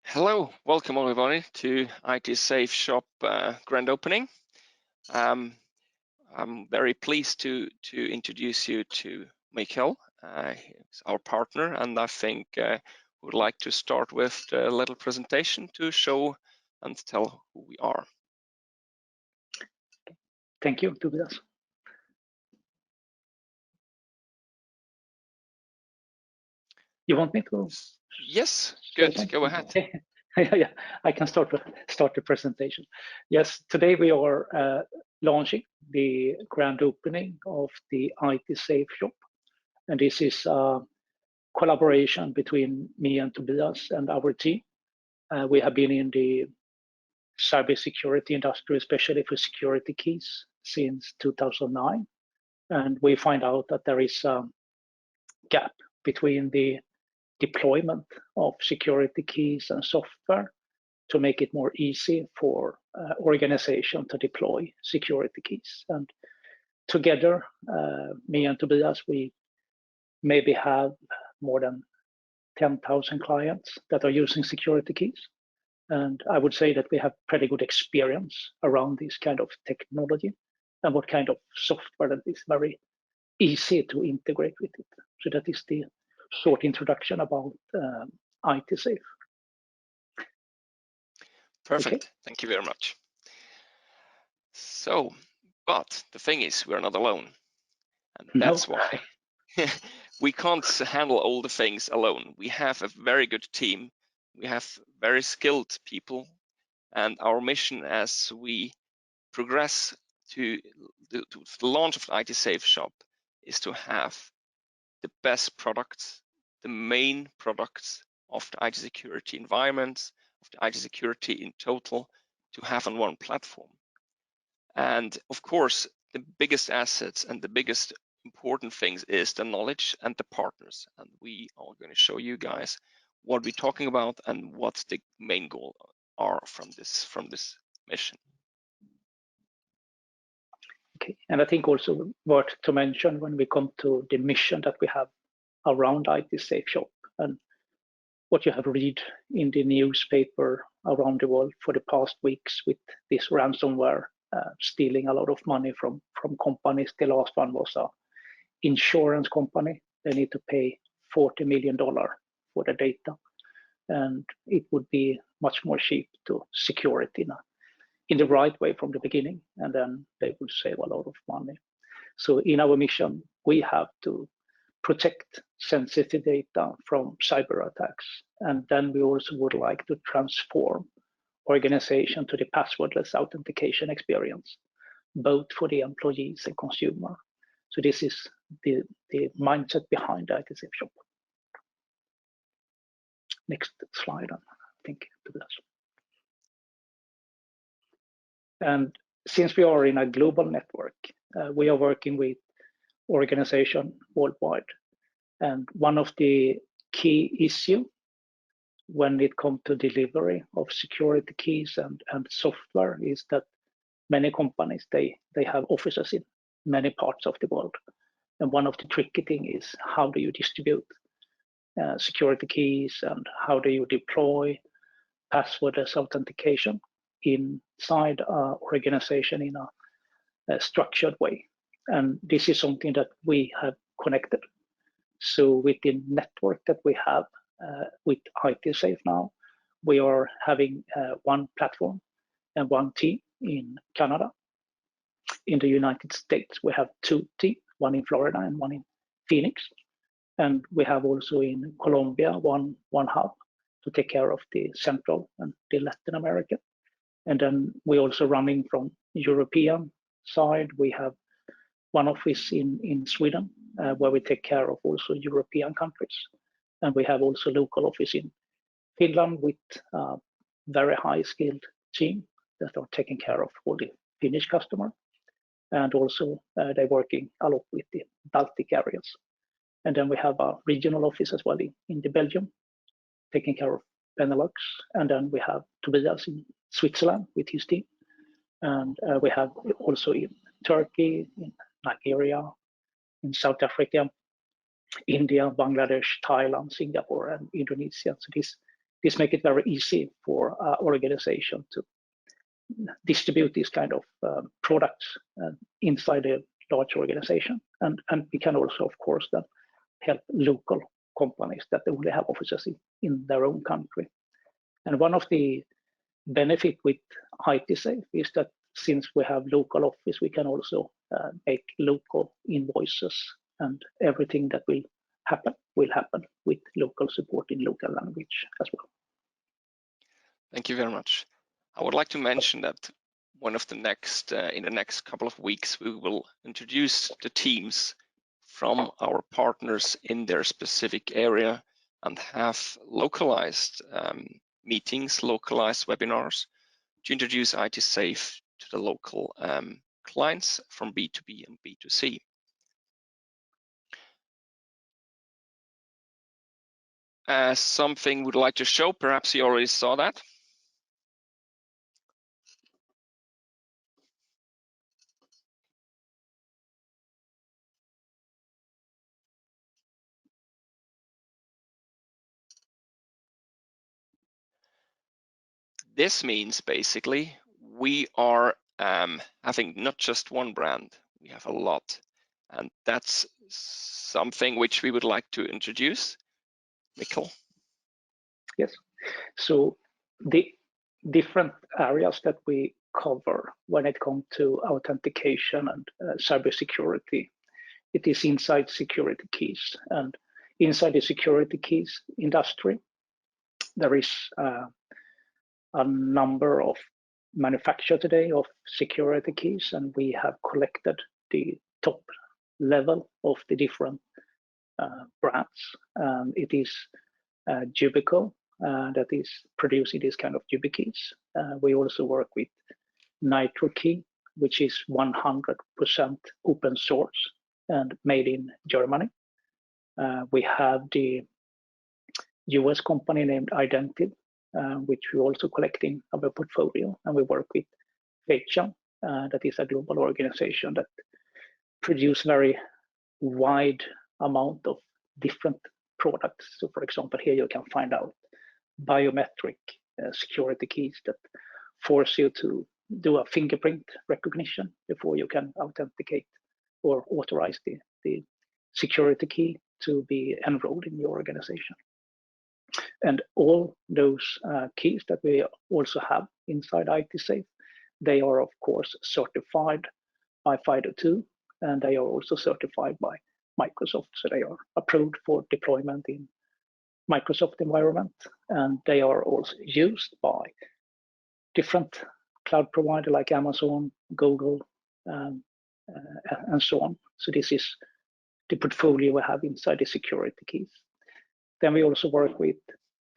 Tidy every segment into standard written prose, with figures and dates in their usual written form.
Hello, welcome everybody to IT Safe Shop grand opening. I'm very pleased to introduce you to Mikael, he's our partner, and I think would like to start with a little presentation to show and tell who we are. Thank you, Tobias. You want me to? Yes, good. Go ahead. Yeah, I can start the presentation. Yes, today we are launching the grand opening of the IT Safe Shop, and this is a collaboration between me and Tobias and our team. We have been in the cybersecurity industry, especially for security keys, since 2009, and we find out that there is a gap between the deployment of security keys and software to make it more easy for organization to deploy security keys. And together, me and Tobias, we maybe have more than 10,000 clients that are using security keys. And I would say that we have pretty good experience around this kind of technology and what kind of software that is very easy to integrate with it. So that is the short introduction about IT Safe. Perfect. Okay. Thank you very much. So, but the thing is, we're not alone, and that's why we can't handle all the things alone. We have a very good team. We have very skilled people, and our mission as we progress to the launch of the IT Safe Shop is to have the best products, the main products of the IT security environments, of the IT security in total, to have on one platform. And of course, the biggest assets and the biggest important things is the knowledge and the partners. And we are going to show you guys what we're talking about and what the main goal are from this mission. Okay, and I think also worth to mention when we come to the mission that we have around IT Safe Shop and what you have read in the newspaper around the world for the past weeks with this ransomware stealing a lot of money from companies. The last one was an insurance company. They need to pay $40 million for the data, and it would be much more cheap to secure it in the right way from the beginning, and then they would save a lot of money. So in our mission, we have to protect sensitive data from cyber attacks. And then we also would like to transform organization to the passwordless authentication experience, both for the employees and consumer. So this is the mindset behind the IT Safe Shop. Next slide, I think. And since we are in a global network, we are working with organizations worldwide. And one of the key issues when it comes to delivery of security keys and software is that many companies, they have offices in many parts of the world. And one of the tricky things is how do you distribute security keys and how do you deploy passwordless authentication inside an organization in a structured way. And this is something that we have connected. So with the network that we have with IT Safe now, we are having one platform and one team in Canada. In the United States, we have two teams, one in Florida and one in Phoenix. And we have also in Colombia one hub to take care of the Central and the Latin America. And then we're also running from European side. We have one office in Sweden where we take care of also European countries. And we have also local office in Finland with a very high skilled team that are taking care of all the Finnish customer. And also they're working a lot with the Baltic areas. And then we have a regional office as well in the Belgium, taking care of Benelux. And then we have Tobias in Switzerland with his team. And we have also in Turkey, in Nigeria, in South Africa, India, Bangladesh, Thailand, Singapore, and Indonesia. So this this makes it very easy for our organization to distribute these kind of products inside a large organization. And we can also, of course, then help local companies that only have offices in their own country. And one of the benefit with ITSafe is that since we have local office, we can also make local invoices, and everything that will happen with local support in local language as well. Thank you very much. I would like to mention that one of the next, in the next couple of weeks, we will introduce the teams from our partners in their specific area and have localized meetings, localized webinars to introduce ITSafe to the local clients from B2B and B2C. Something we'd like to show, perhaps you already saw that. This means basically we are having not just one brand, we have a lot. And that's something which we would like to introduce. Mikkel? Yes, so the different areas that we cover when it comes to authentication and cybersecurity, it is inside SecurityKeys. And inside the SecurityKeys industry, there is a number of manufacturers today of security keys, and we have collected the top level of the different brands. It is Yubico that is producing this kind of YubiKeys. We also work with NitroKey, which is 100% open source and made in Germany. We have the US company named Identiv, which we also collect in our portfolio, and we work with FIDO2, that is a global organization that produce very wide amount of different products. So for example, here you can find out biometric security keys that force you to do a fingerprint recognition before you can authenticate or authorize the security key to be enrolled in your organization. And all those keys that we also have inside ITSafe, they are of course certified by FIDO2, and they are also certified by Microsoft. So they are approved for deployment in Microsoft environment, and they are also used by different cloud providers like Amazon, Google, and so on. So this is the portfolio we have inside the security keys. Then we also work with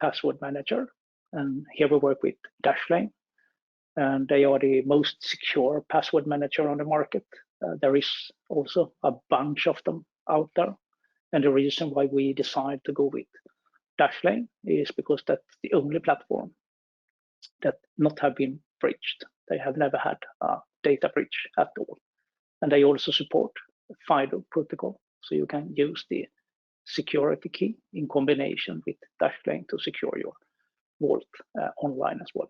Password Manager, and here we work with Dashlane, and they are the most secure password manager on the market. There is also a bunch of them out there, and the reason why we decided to go with Dashlane is because that's the only platform that not have been breached. They have never had a data breach at all, and they also support FIDO protocol, so you can use the security key in combination with Dashlane to secure your vault online as well.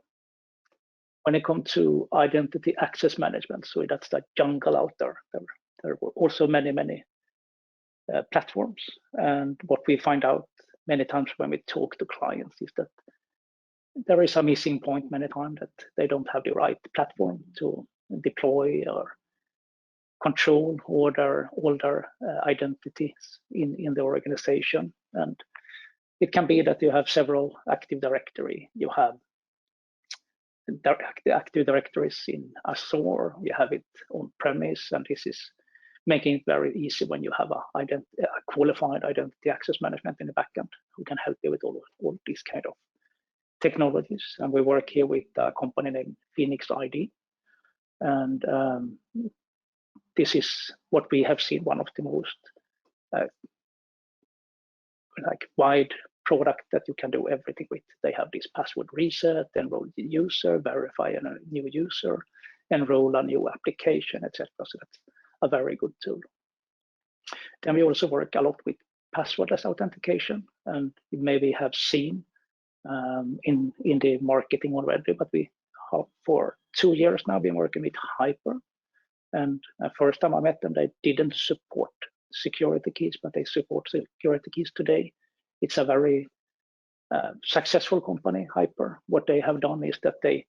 When it comes to identity access management, so that's the jungle out there. There were also many platforms, and what we find out many times when we talk to clients is that there is a missing point many times, that they don't have the right platform to deploy or control all their identities in the organization. And it can be that you have several Active Directory. You have the Active Directories in Azure, you have it on premise, and this is making it very easy when you have a qualified identity access management in the backend who can help you with all these kind of technologies. And we work here with a company named Phoenix ID, and this is what we have seen, one of the most wide product that you can do everything with. They have this password reset, enroll the user, verify a new user, enroll a new application, etc. So that's a very good tool. Then we also work a lot with passwordless authentication, and you maybe have seen in the marketing already, but we have for 2 years now been working with Hyper. And first time I met them, they didn't support security keys, but they support security keys today. It's a very successful company, Hyper. What they have done is that they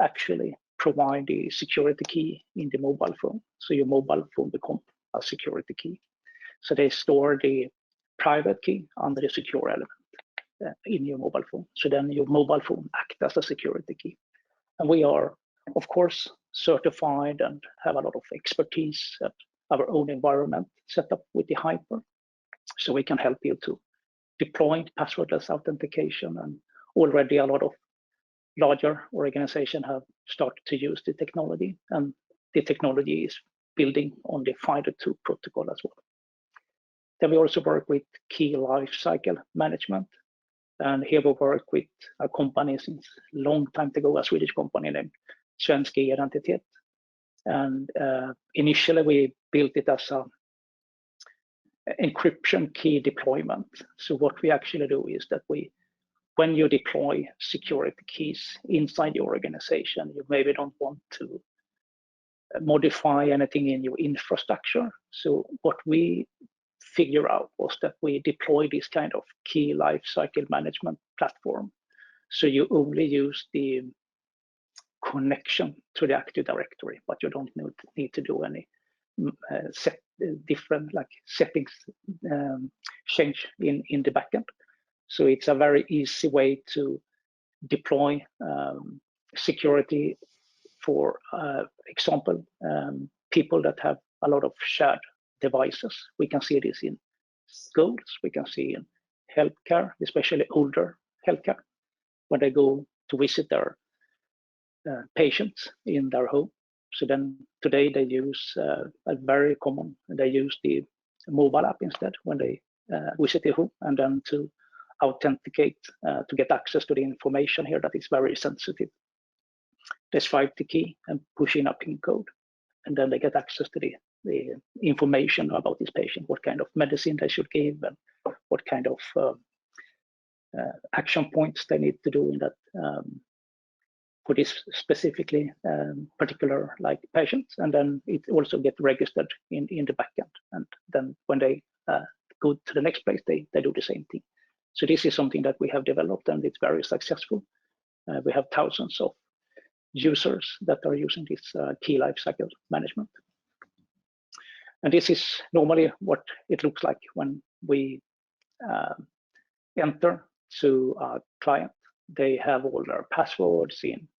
actually provide the security key in the mobile phone. So your mobile phone becomes a security key. So they store the private key under the secure element in your mobile phone. So then your mobile phone acts as a security key. And we are, of course, certified and have a lot of expertise at our own environment set up with the Hyper. So we can help you to deploy passwordless authentication. And already a lot of larger organizations have started to use the technology. And the technology is building on the FIDO2 protocol as well. Then we also work with key lifecycle management. And here we work with a company since a long time ago, a Swedish company named Svensk Identitet. And initially we built it as an encryption key deployment. So what we actually do is that when you deploy security keys inside the organization, you maybe don't want to modify anything in your infrastructure. So what we figure out was that we deploy this kind of key lifecycle management platform. So you only use the connection to the Active Directory, but you don't need to do any different settings change in the backend. So it's a very easy way to deploy security for example, people that have a lot of shared devices. We can see this in schools, we can see in healthcare, especially older healthcare, when they go to visit their patients in their home. So then today they use they use the mobile app instead when they visit the home, and then to authenticate to get access to the information here that is very sensitive. They swipe the key and push in a PIN code, and then they get access to the information about this patient, what kind of medicine they should give, and what kind of action points they need to do in that for this specifically particular patient. And then it also gets registered in the backend. And then when they go to the next place, they do the same thing. So this is something that we have developed, and it's very successful. We have thousands of users that are using this key lifecycle management. And this is normally what it looks like when we enter to a client. They have all their passwords in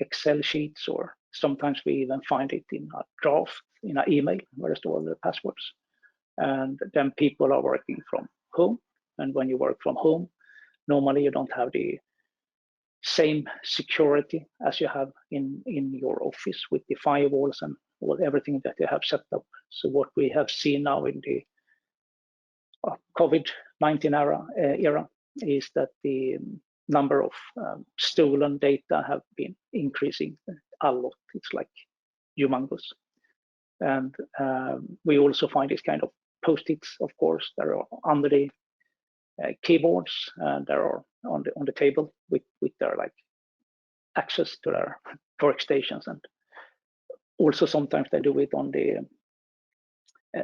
Excel sheets, or sometimes we even find it in a draft in an email where it's all the passwords. And then people are working from home. And when you work from home, normally you don't have the same security as you have in your office with the firewalls and everything that you have set up. So what we have seen now in the COVID-19 era is that the number of stolen data have been increasing a lot. It's like humongous. And we also find this kind of post-its, of course, that are under the keyboards, and they are on the table with their access to their workstations. And also sometimes they do it on the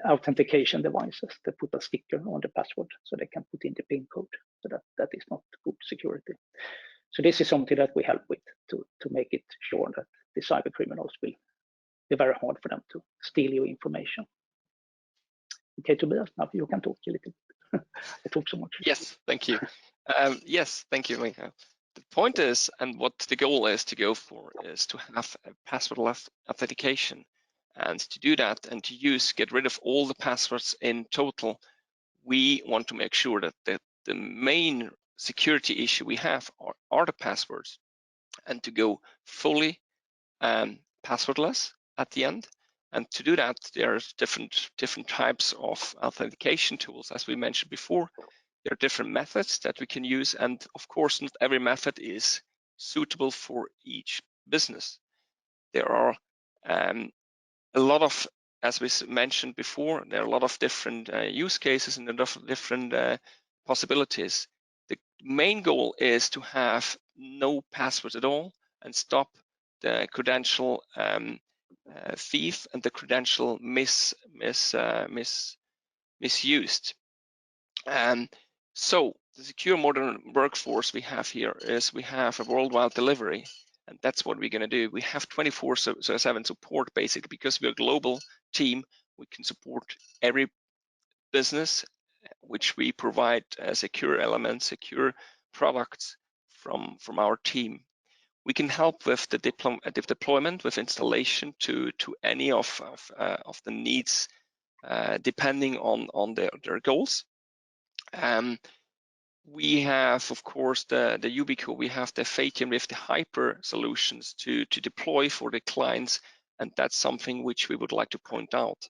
authentication devices. They put a sticker on the password so they can put in the PIN code. So that is not good security. So this is something that we help with to make it sure that the cyber criminals will be very hard for them to steal your information. Okay, Tobias, now you can talk a little bit. I talk so much. Yes, thank you. Yes, thank you, Mikael. The point is, and what the goal is to go for, is to have a passwordless authentication. And to do that and to get rid of all the passwords in total, we want to make sure that the main security issue we have are the passwords, and to go fully passwordless at the end. And to do that, there's different types of authentication tools, as we mentioned before. There are different methods that we can use, and of course, not every method is suitable for each business. There are a lot of, as we mentioned before, there are a lot of different use cases and a lot of different possibilities. The main goal is to have no password at all and stop the credential thief and the credential misused. So the secure modern workforce we have here is we have a worldwide delivery, and that's what we're going to do. We have 24/7 support basically because we're a global team. We can support every business which we provide secure elements, secure products from our team. We can help with the deployment, with installation to any of the needs depending on their goals. We have, of course, the Yubico. We have the FIDO2 with the hyper solutions to deploy for the clients, and that's something which we would like to point out.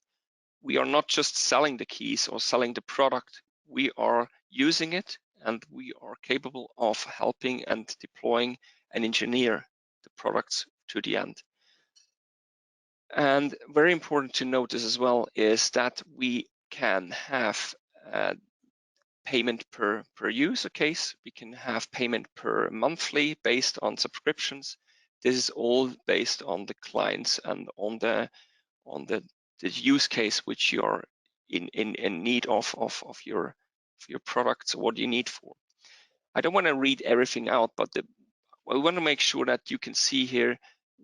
We are not just selling the keys or selling the product. We are using it, and we are capable of helping and deploying and engineer the products to the end. And very important to notice as well is that we can have payment per user case. We can have payment per monthly based on subscriptions. This is all based on the clients and on the use case which you are in need of your products, or what you need for. I don't want to read everything out, but we want to make sure that you can see here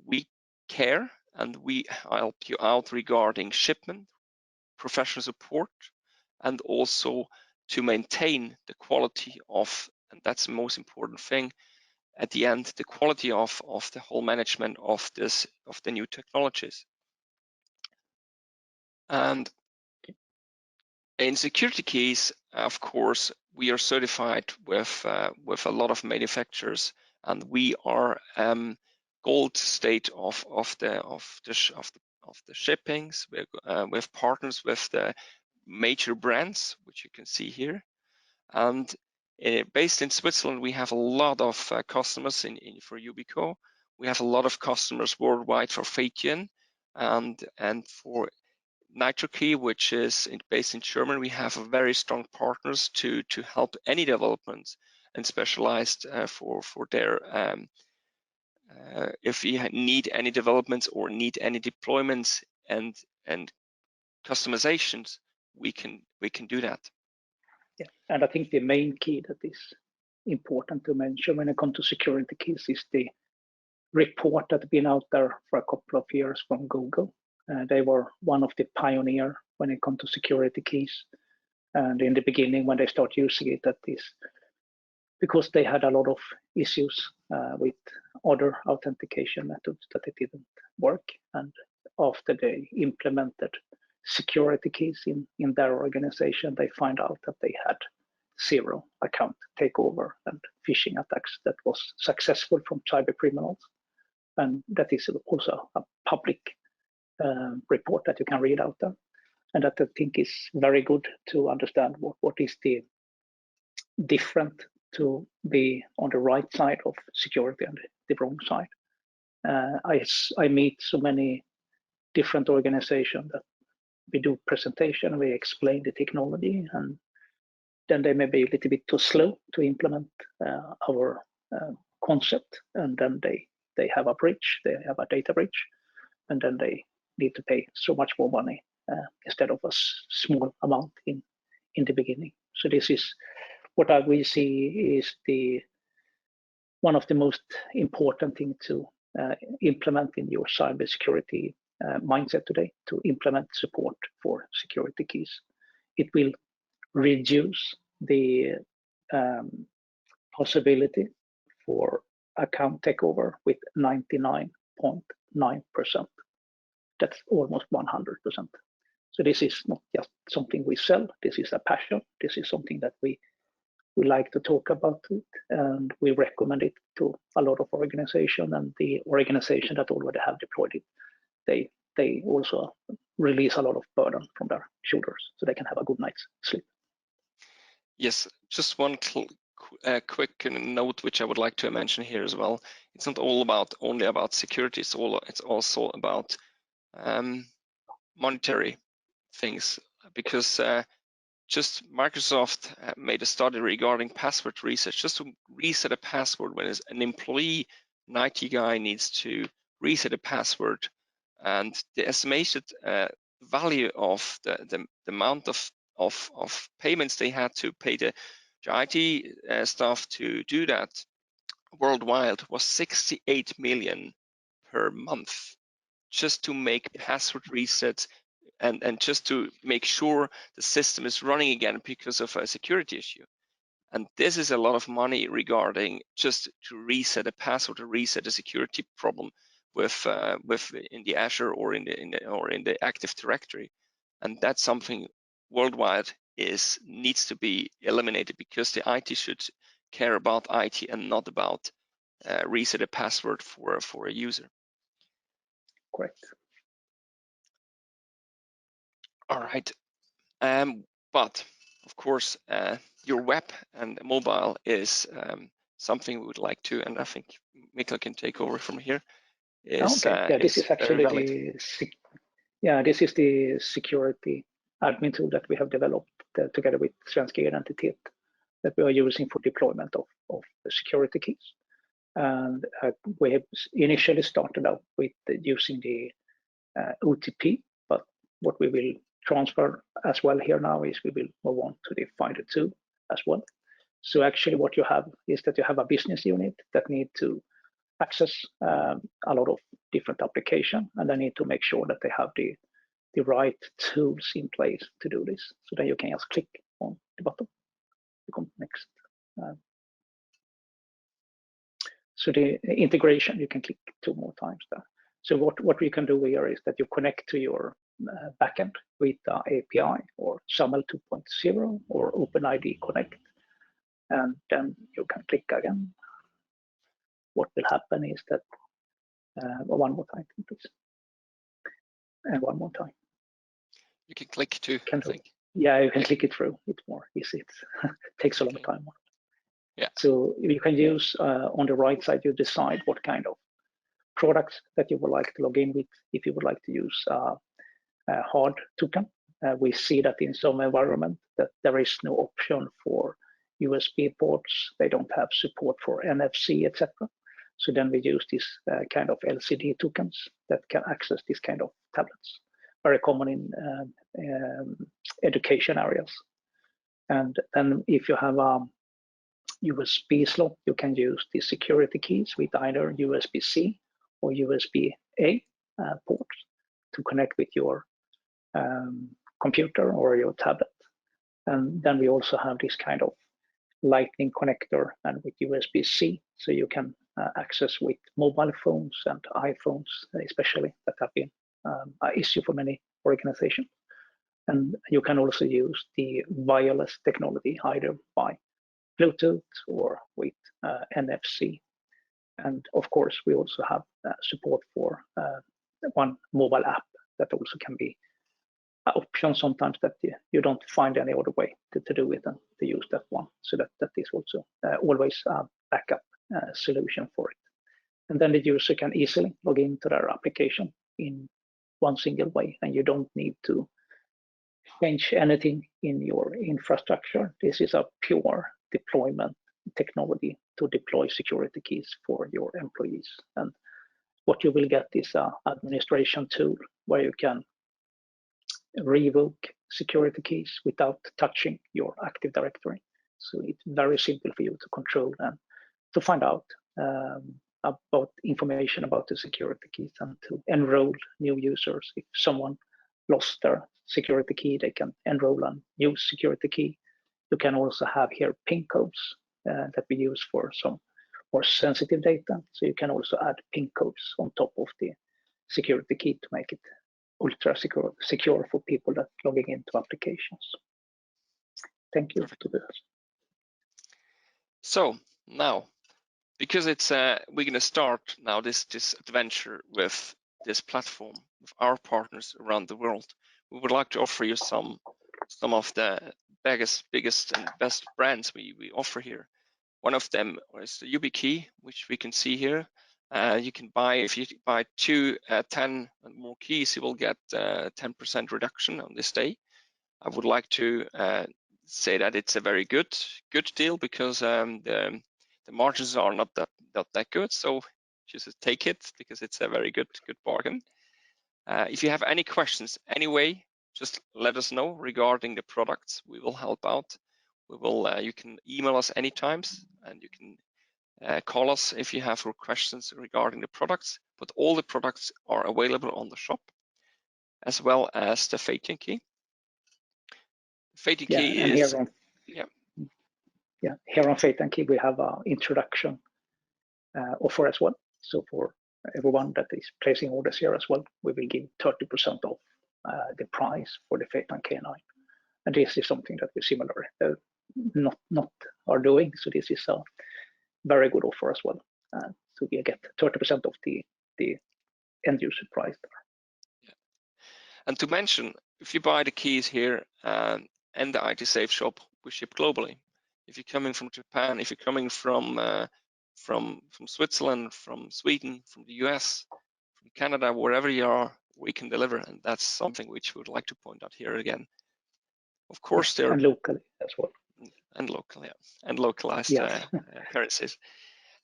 we care and we help you out regarding shipment, professional support, and also to maintain the quality of, and that's the most important thing at the end, the quality of the whole management of the new technologies. And in SecurityKeys, of course, we are certified with a lot of manufacturers, and we are gold state of the shippings. With partners with the major brands, which you can see here, and based in Switzerland, we have a lot of customers for Yubico. We have a lot of customers worldwide for FIDO2, and for NitroKey, which is based in Germany. We have very strong partners to help any developments and specialized for their if you need any developments or need any deployments and customizations, we can do that. Yeah, and I think the main key that is important to mention when it comes to SecurityKeys is the report that's been out there for a couple of years from Google. They were one of the pioneers when it comes to SecurityKeys. And in the beginning, when they start using it, that is because they had a lot of issues with other authentication methods that it didn't work. And after they implemented SecurityKeys in their organization, they find out that they had 0 account takeover and phishing attacks that was successful from cyber criminals. And that is also a public report that you can read out there. And that I think is very good to understand what is the different to be on the right side of security and the wrong side. I meet so many different organizations that we do presentation, we explain the technology, and then they may be a little bit too slow to implement our concept, and then they have a breach, they have a data breach, and then they need to pay so much more money instead of a small amount in the beginning. So this is what we see is one of the most important thing to implement in your cybersecurity mindset today, to implement support for SecurityKeys. It will reduce the possibility for account takeover with 99.9%. That's almost 100%. So this is not just something we sell. This is a passion. This is something that we like to talk about it, and we recommend it to a lot of organizations. And the organization that already have deployed it, they also release a lot of burden from their shoulders, so they can have a good night's sleep. Yes, just one quick note which I would like to mention here as well. It's not only about security. It's also about monetary things, because just Microsoft made a study regarding password reset, just to reset a password when an employee, an IT guy needs to reset a password, and the estimated value of the amount of payments they had to pay the IT staff to do that worldwide was 68 million per month, just to make password resets and just to make sure the system is running again because of a security issue. And this is a lot of money regarding just to reset a password, to reset a security problem with in the Azure or in the Active Directory. And that's something worldwide needs to be eliminated, because the IT should care about IT and not about reset a password for a user. Correct. All right. But of course, your web and mobile is something we would like to, and I think Mikkel can take over from here. Okay. Yeah, this is actually this is the security admin tool that we have developed together with Svenska Identitet, that we are using for deployment of the security keys. And we have initially started out with using the OTP, but what we will transfer as well here now is we will move on to the FIDO2 as well. So actually what you have is that you have a business unit that need to access a lot of different applications, and they need to make sure that they have the right tools in place to do this. So then you can just click on the button to come next. So the integration, you can click 2 more times there. So what we can do here is that you connect to your backend with the API or SAML 2.0 or OpenID Connect, and then you can click again. What will happen is that one more time, please, and one more time. You can click too. Yeah, you can click it through. It's more easy. It takes a long time. Yeah. So you can use on the right side, you decide what kind of products that you would like to log in with. If you would like to use a hard token, we see that in some environment that there is no option for USB ports. They don't have support for NFC, etc. So then we use this kind of LCD tokens that can access this kind of tablets. Very common in education areas. And then if you have a USB slot, you can use the security keys with either USB-C or USB-A ports to connect with your computer or your tablet. And then we also have this kind of lightning connector and with USB-C, so you can access with mobile phones and iPhones, especially, that have been an issue for many organizations. And you can also use the wireless technology either by Bluetooth or with NFC. And of course, we also have support for one mobile app that also can be an option sometimes that you don't find any other way to do it and to use that one. So that is also always a backup solution for it. And then the user can easily log into their application in one single way, and you don't need to change anything in your infrastructure. This is a pure deployment technology to deploy security keys for your employees. And what you will get is an administration tool where you can revoke security keys without touching your Active Directory. So it's very simple for you to control and to find out about information about the security keys and to enroll new users. If someone lost their security key, they can enroll a new security key. You can also have here PIN codes that we use for some more sensitive data. So you can also add PIN codes on top of the security key to make it ultra secure for people that are logging into applications. Thank you. So now, because it's we're going to start now this adventure with this platform with our partners around the world, we would like to offer you some of the biggest and best brands we offer here. One of them is the YubiKey, which we can see here. You can buy, if you buy 10 and more keys, you will get 10% reduction on this day. I would like to say that it's a very good deal, because the margins are not that good. So just take it, because it's a very good bargain. If you have any questions anyway, just let us know regarding the products. We will help out. We will. You can email us anytime, and you can call us if you have questions regarding the products. But all the products are available on the shop, as well as the FIDO2. FIDO2 and is here on FIDO2 we have an introduction offer as well. So for everyone that is placing orders here as well, we will give 30% off the price for the FIDO2 9. And this is something that we similar not are doing. So this is a very good offer as well. So we get 30% of the end user price there. Yeah. And to mention, if you buy the keys here and the IT Safe shop, we ship globally. If you're coming from Japan, if you're coming from Switzerland, from Sweden, from the US, from Canada, wherever you are, we can deliver, and that's something which we would like to point out here again. Of course, they're and locally as well, and local, and localized currencies.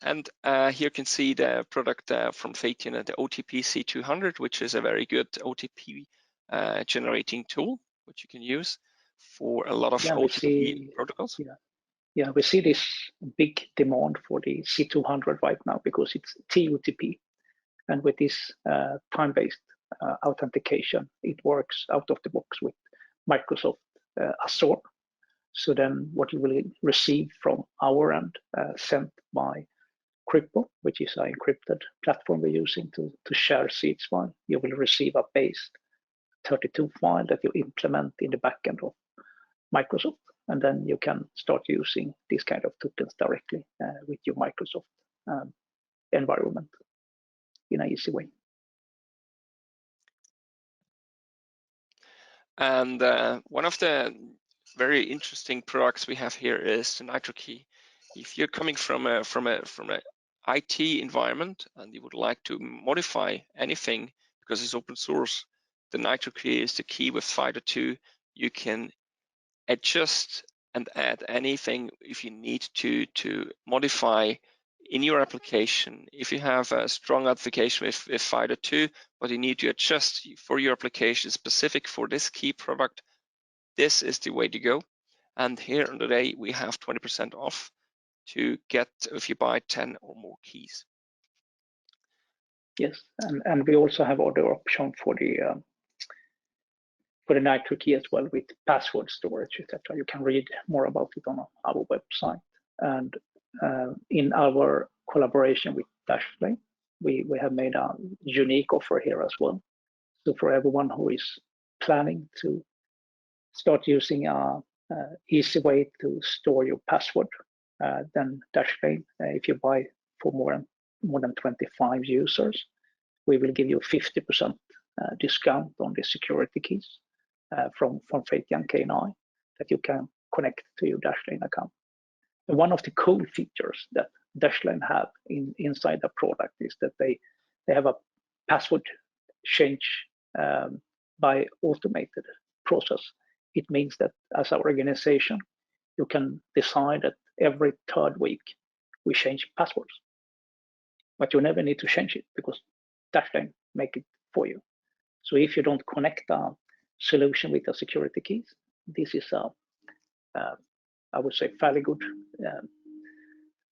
And here you can see the product from FIDO2, the OTP C200, which is a very good OTP generating tool, which you can use for a lot of OTP protocols. Yeah, we see this big demand for the C200 right now because it's TOTP, and with this time-based authentication, it works out of the box with Microsoft Azure. So then what you will receive from our end, sent by Crypto, which is an encrypted platform we're using to share seeds file, you will receive a base 32 file that you implement in the backend of Microsoft. And then you can start using these kind of tokens directly with your Microsoft environment in an easy way. And one of the very interesting products we have here is the NitroKey. If you're coming from a IT environment and you would like to modify anything because it's open source, the NitroKey is the key with FIDO2. You can adjust and add anything if you need to modify in your application. If you have a strong application with FIDO2, but you need to adjust for your application specific for this key product, this is the way to go. And here today we have 20% off to get if you buy 10 or more keys. Yes, and we also have other option for the NitroKey as well with password storage, etc. You can read more about it on our website. And in our collaboration with Dashlane, we have made a unique offer here as well. So for everyone who is planning to start using a easy way to store your password, then Dashlane, if you buy for more than 25 users, we will give you 50% discount on the security keys from FIDO2 9 that you can connect to your Dashlane account. And one of the cool features that Dashlane have inside the product is that they have a password change by automated process. It means that as an organization, you can decide that every third week we change passwords, but you never need to change it because Dashlane make it for you. So if you don't connect a solution with the security keys, this is I would say fairly good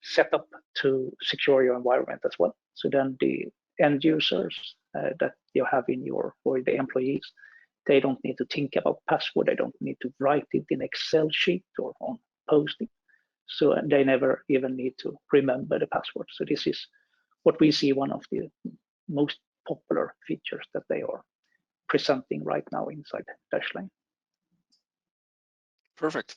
setup to secure your environment as well. So then the end users that you have in your, or the employees, they don't need to think about password. They don't need to write it in Excel sheet or on Post-it. So they never even need to remember the password. So this is what we see one of the most popular features that they are presenting right now inside Dashlane. Perfect.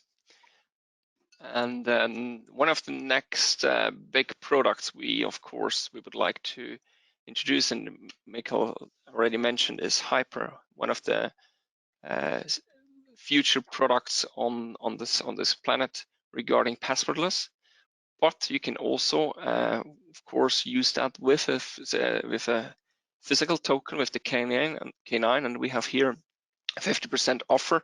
And then one of the next big products we would like to introduce, and Mikael already mentioned, is Hyper, one of the future products on this planet regarding passwordless. But you can also, of course, use that with a physical token with the K9, and we have here a 50% offer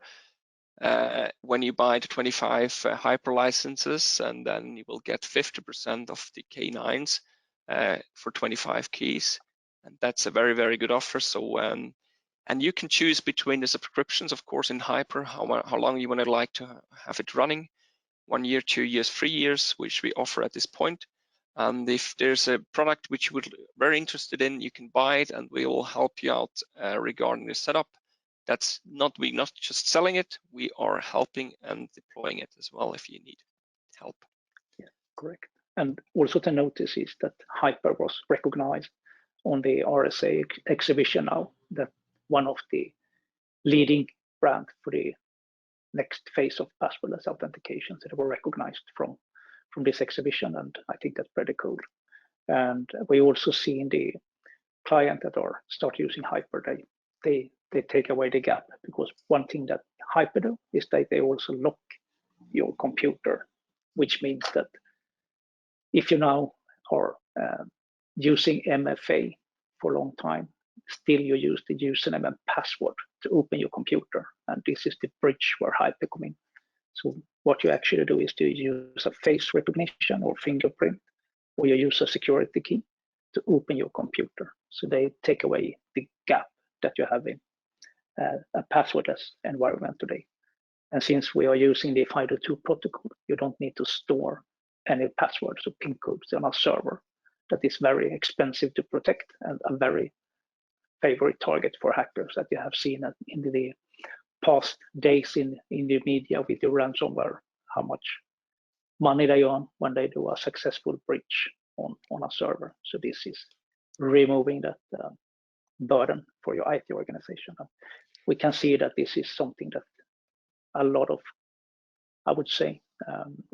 when you buy the 25 hyper licenses, and then you will get 50% of the K9s for 25 keys. And that's a very, very good offer. So, and you can choose between the subscriptions, of course, in hyper, how long you would like to have it running, 1 year, 2 years, 3 years, which we offer at this point. And if there's a product which you would very interested in, you can buy it, and we will help you out regarding the setup. That's we're not just selling it, we are helping and deploying it as well if you need help. Yeah, correct. And also to notice is that Hyper was recognized on the RSA exhibition now, that one of the leading brand for the next phase of passwordless authentication. So they were recognized from this exhibition, and I think that's pretty cool. And we also see in the client that are start using Hyper, they take away the gap, because one thing that Hyper do is that they also lock your computer, which means that if you now are using MFA for a long time, still you use the username and password to open your computer, and this is the bridge where Hyper come in. So what you actually do is to use a face recognition or fingerprint, or you use a security key to open your computer. So they take away the gap that you have in a passwordless environment today. And since we are using the FIDO2 protocol, you don't need to store any passwords or PIN codes on a server. That is very expensive to protect, and a very favorite target for hackers that you have seen in the past days in the media with the ransomware, how much money they earn when they do a successful breach on a server. So this is removing that burden for your IT organization. We can see that this is something that a lot of, I would say,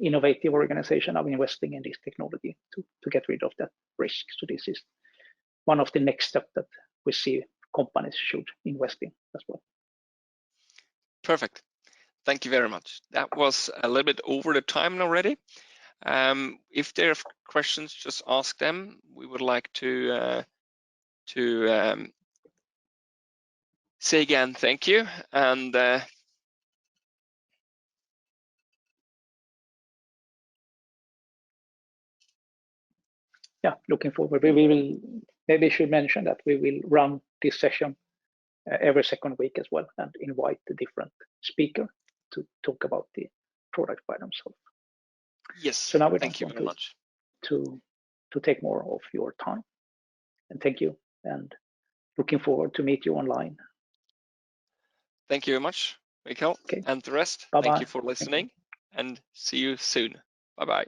innovative organizations are investing in this technology to get rid of that risk. So this is one of the next steps that we see companies should invest in as well. Perfect. Thank you very much. That was a little bit over the time already. If there are questions, just ask them. We would like to say again, thank you. And yeah, looking forward. We will, maybe should mention that we will run this session every second week as well, and invite the different speaker to talk about the product by themselves. Yes. So now we thank you very much to take more of your time, and thank you, and looking forward to meet you online. Thank you very much, Mikael, okay. And the rest. Bye-bye. Thank you for listening, and see you soon. Bye-bye.